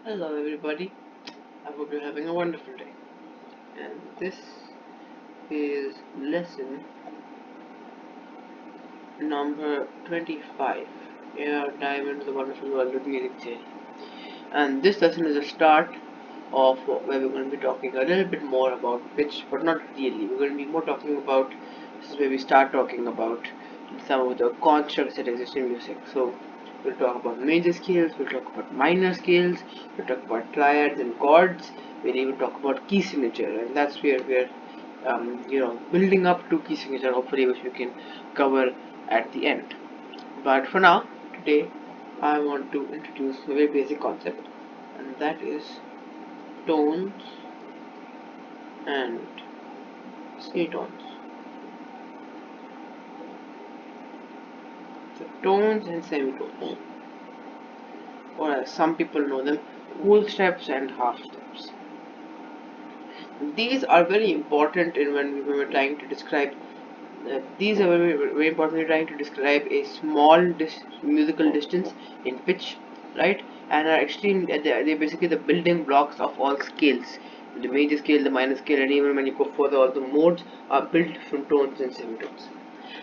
Hello everybody, I hope you're having a wonderful day. And this is lesson number 25 in our dive into the wonderful world of music theory. And this lesson is a start of where we're going to be talking a little bit more about pitch, but not really. We're going to be more talking about, this is where we start talking about some of the constructs that exist in music. So we'll talk about major scales, we'll talk about minor scales, we'll talk about triads and chords, we'll even talk about key signature, and that's where we're building up to key signature, hopefully, which we can cover at the end. But for now, today, I want to introduce a very basic concept, and that is tones and semitones. So tones and semitones, or as some people know them, whole steps and half steps. These are very important in when we were trying to describe. These are very important when you're trying to describe a small musical distance in pitch, right? And are extreme. They're basically the building blocks of all scales. The major scale, the minor scale, and even when you go further, all the modes are built from tones and semitones.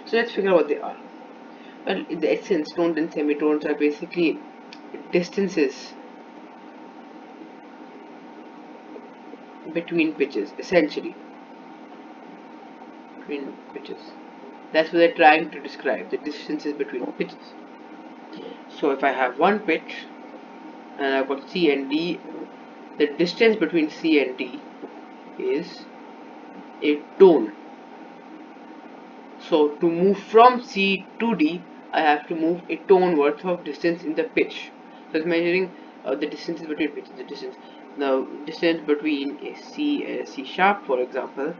So let's figure out what they are. Well, in the essence, tones and semitones are basically distances between pitches, essentially between pitches. That's what they're trying to describe, the distances between pitches. So if I have one pitch and I've got C and D, the distance between C and D is a tone. So to move from C to D, I have to move a tone worth of distance in the pitch. So it's measuring the distances between pitches. The distance between a C and a C sharp, for example,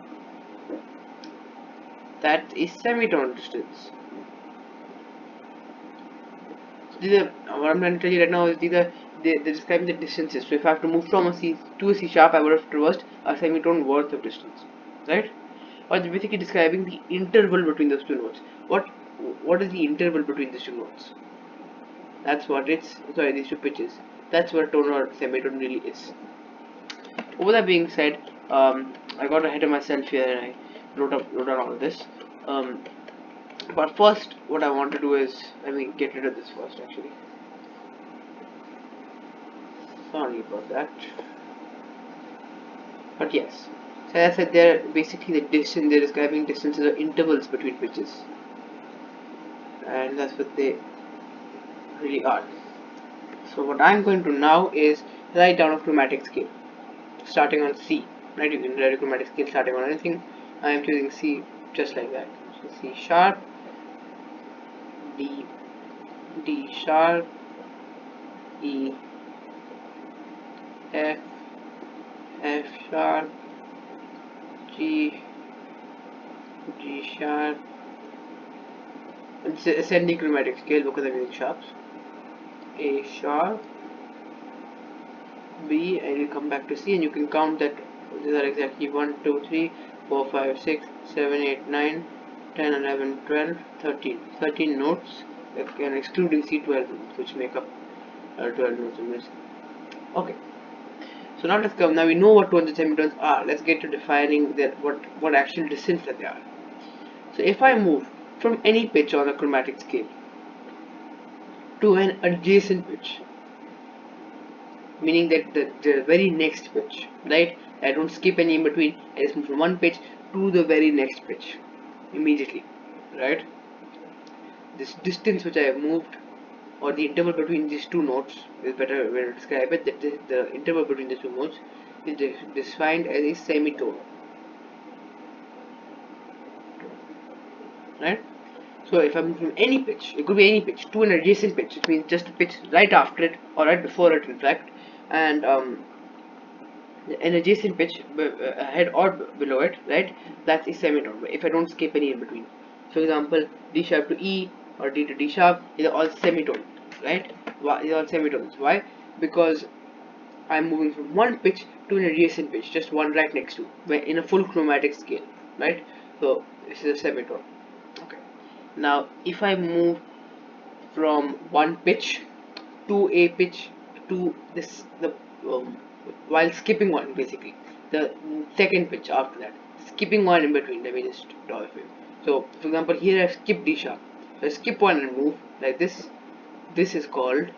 that is semitone distance. So these are, what I'm trying to tell you right now is they're describing the distances. So if I have to move from a C to a C sharp, I would have traversed a semitone worth of distance, right? Or it's basically describing the interval between those two notes. What is the interval between these two notes? That's what it's, sorry, these two pitches. That's what tone or semitone really is. Over that being said, I got ahead of myself here and I wrote down all of this. But first, what I want to do is, let me get rid of this first actually. Sorry about that. But yes, so as I said, they're basically the distance, they're describing distances or intervals between pitches. And that's what they really are. So what I'm going to now is write down a chromatic scale starting on C. Right, you can write a chromatic scale starting on anything. I am choosing C just like that. So C sharp, D, D sharp, E, F, F sharp, G, G sharp. It's an ascending chromatic scale because I'm using sharps. A sharp, B, and you come back to C, and you can count that these are exactly 1, 2, 3, 4, 5, 6, 7, 8, 9, 10, 11, 12, 13. 13 notes, and excluding C12 notes, which make up 12 notes in music. Okay, so now let's come. Now we know what tones and semitones are. Let's get to defining what actual distance that they are. So if I move from any pitch on a chromatic scale to an adjacent pitch, meaning that the very next pitch, right? I don't skip any in between. I just move from one pitch to the very next pitch immediately, right? This distance which I have moved, or the interval between these two notes, is better way to describe it. That the interval between these two notes is defined as a semitone, right? So if I move from any pitch, it could be any pitch, to an adjacent pitch, which means just a pitch right after it or right before it, in fact, and an adjacent pitch ahead or below it, right? That's a semitone. If I don't skip any in between, for example, D sharp to E or D to D sharp, these are all semitones, right? Why? These are all semitones. Why? Because I'm moving from one pitch to an adjacent pitch, just one right next to, in a full chromatic scale, right? So this is a semitone. Okay. Now, if I move from one pitch to a pitch to the um, while skipping one, basically the second pitch after that, skipping one in between. Let me just draw it for you. So for example, here I skip D sharp. So I skip one and move like this. This is called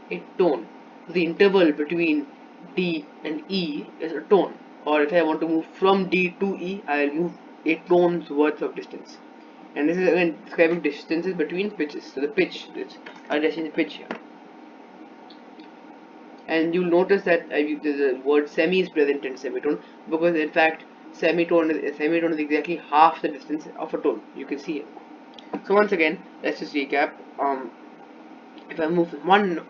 a tone. The interval between D and E is a tone. Or if I want to move from D to E, I will move a tone's worth of distance. And this is again describing distances between pitches. So the pitch is addressing the pitch here. And you'll notice that the word semi is present in semitone, because in fact semitone is exactly half the distance of a tone. You can see it. So once again, let's just recap. If I move from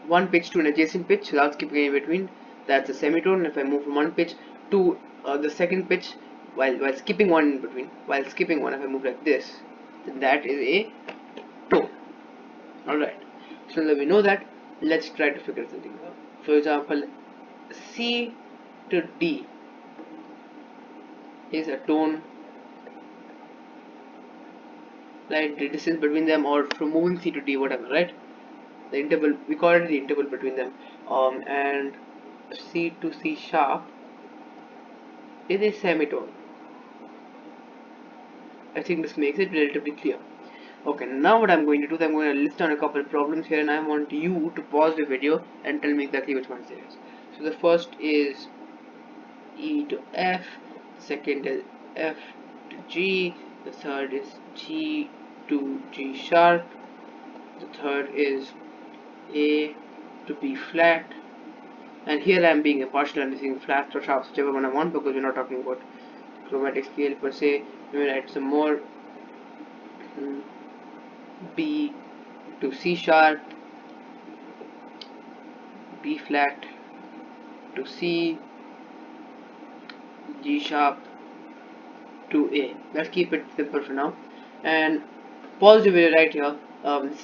one pitch to an adjacent pitch without skipping in between, that's a semitone. If I move from one pitch to the second pitch while skipping one in between, if I move like this, then that is a tone. Alright, so that we know that, let's try to figure something out. For example, C to D is a tone, right? The distance between them, or from moving C to D, whatever, right? The interval, we call it the interval between them. And C to C sharp is a semitone. I think this makes it relatively clear. Okay, now what I'm going to do is I'm going to list down a couple of problems here, and I want you to pause the video and tell me exactly which one it is. So the first is E to F, the second is F to G, the third is G to G sharp, the third is A to B flat, and here I am being impartial and using flats or sharps, whichever one I want, because we're not talking about chromatic scale per se. Let me write some more. B to C sharp, B flat to C, G sharp to A. Let's keep it simple for now, and pause the video right here. And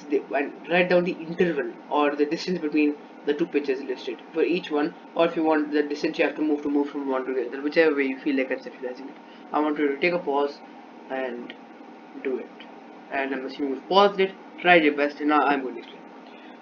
write down the interval or the distance between the two pitches listed for each one, or if you want the distance you have to move from one to the other, whichever way you feel like conceptualizing it. I want you to take a pause and do it. And I'm assuming you've paused it, tried your best, and now I'm going to explain.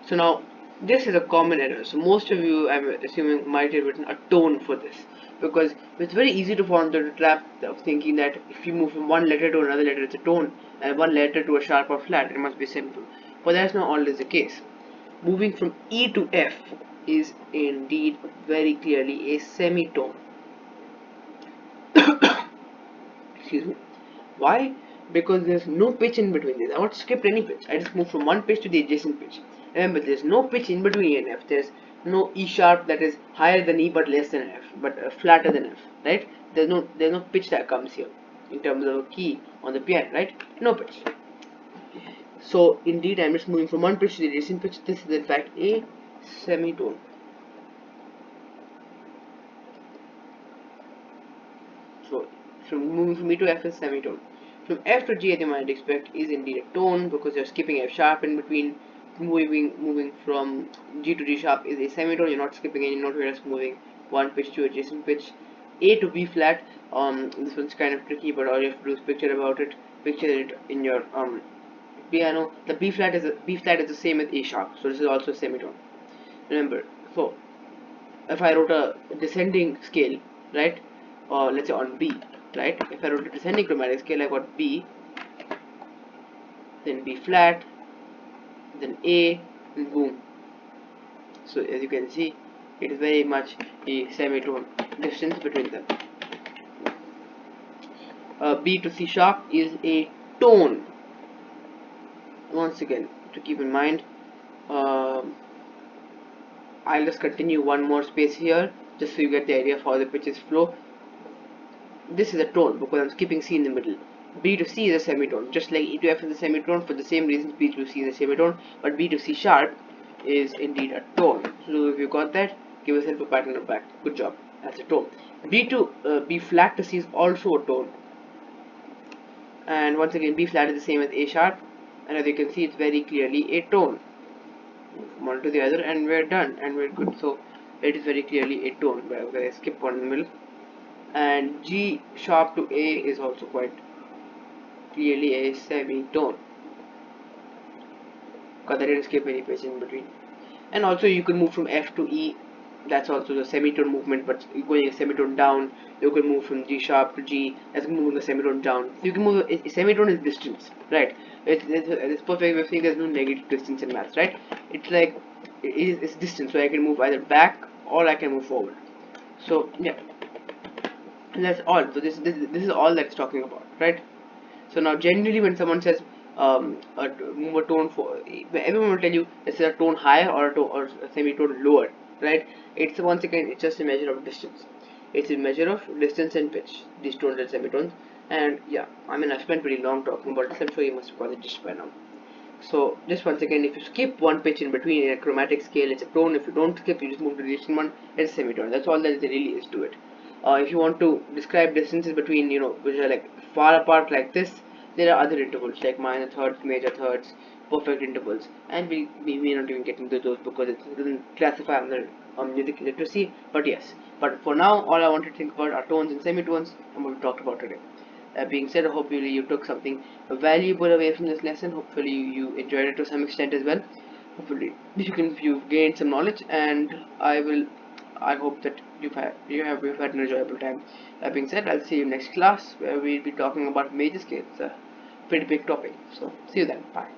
So now, this is a common error. So most of you, I'm assuming, might have written a tone for this, because it's very easy to fall into the trap of thinking that if you move from one letter to another letter, it's a tone, and one letter to a sharp or flat, it must be simple. But that's not always the case. Moving from E to F is indeed very clearly a semitone. Excuse me. Why? Because there's no pitch in between this. I want to skip any pitch. I just move from one pitch to the adjacent pitch. Remember, there's no pitch in between E and F. There's no E sharp that is higher than E but less than F, but flatter than F, right? There's no pitch that comes here in terms of a key on the piano, right? No pitch. So indeed, I'm just moving from one pitch to the adjacent pitch. This is in fact a semitone. So from moving from E to F is semitone. From F to G, as you might expect, is indeed a tone, because you're skipping F sharp in between. Moving from G to G sharp is a semitone. You're not skipping any note, you're just moving one pitch to adjacent pitch. A to B flat. This one's kind of tricky, but all you have to do is picture it in your piano. The B flat is the same as A sharp, so this is also a semitone. Remember, so if I wrote a descending scale, right, or let's say on B, right, if I wrote a descending chromatic scale, I got B, then B flat, then A, and boom. So as you can see, it is very much a semitone distance between them. B to C sharp is a tone. Once again, to keep in mind, I'll just continue one more space here, just so you get the idea of how the pitches flow. This is a tone because I'm skipping C in the middle. B to C is a semitone, just like E to F is a semitone for the same reasons B to C is a semitone, but B to C sharp is indeed a tone. So if you got that, give yourself a pat on the back. Good job. That's a tone. B to B flat to C is also a tone. And once again, B flat is the same as A sharp, and as you can see, it's very clearly a tone. From one to the other, and we're done, and we're good. So it is very clearly a tone. Where I skip one in the middle. And G sharp to A is also quite clearly a semitone, because I didn't skip any pitch in between. And also you can move from F to E That's also the semitone movement, but going a semitone down, you can move from G sharp to G, as moving a semitone down. So you can move, a semitone is distance, right? It's perfect way of saying there's no negative distance in maths, right? It's like, it's distance, so I can move either back or I can move forward. So yeah, and that's all. So this is all that's talking about, right? So now generally when someone says move a tone for, everyone will tell you it's a tone higher or a semitone lower, right? It's once again, it's just a measure of distance. It's a measure of distance and pitch, these tones and semitones. And yeah, I mean, I've spent pretty long talking about this. I'm sure you must have got it just by now. So just once again, if you skip one pitch in between in a chromatic scale, it's a tone. If you don't skip, you just move to the distant one, it's a semitone. That's all that there really is to it. If you want to describe distances between, which are like far apart like this, there are other intervals like minor thirds, major thirds, perfect intervals, and we may not even get into those because it doesn't classify under music literacy. But yes, but for now, all I want to think about are tones and semitones, and what we talked about today. That being said, hopefully you took something valuable away from this lesson. Hopefully you enjoyed it to some extent as well. Hopefully you've gained some knowledge, and I hope that you've had an enjoyable time. That being said, I'll see you next class where we'll be talking about major scales, a pretty big topic. So see you then. Bye.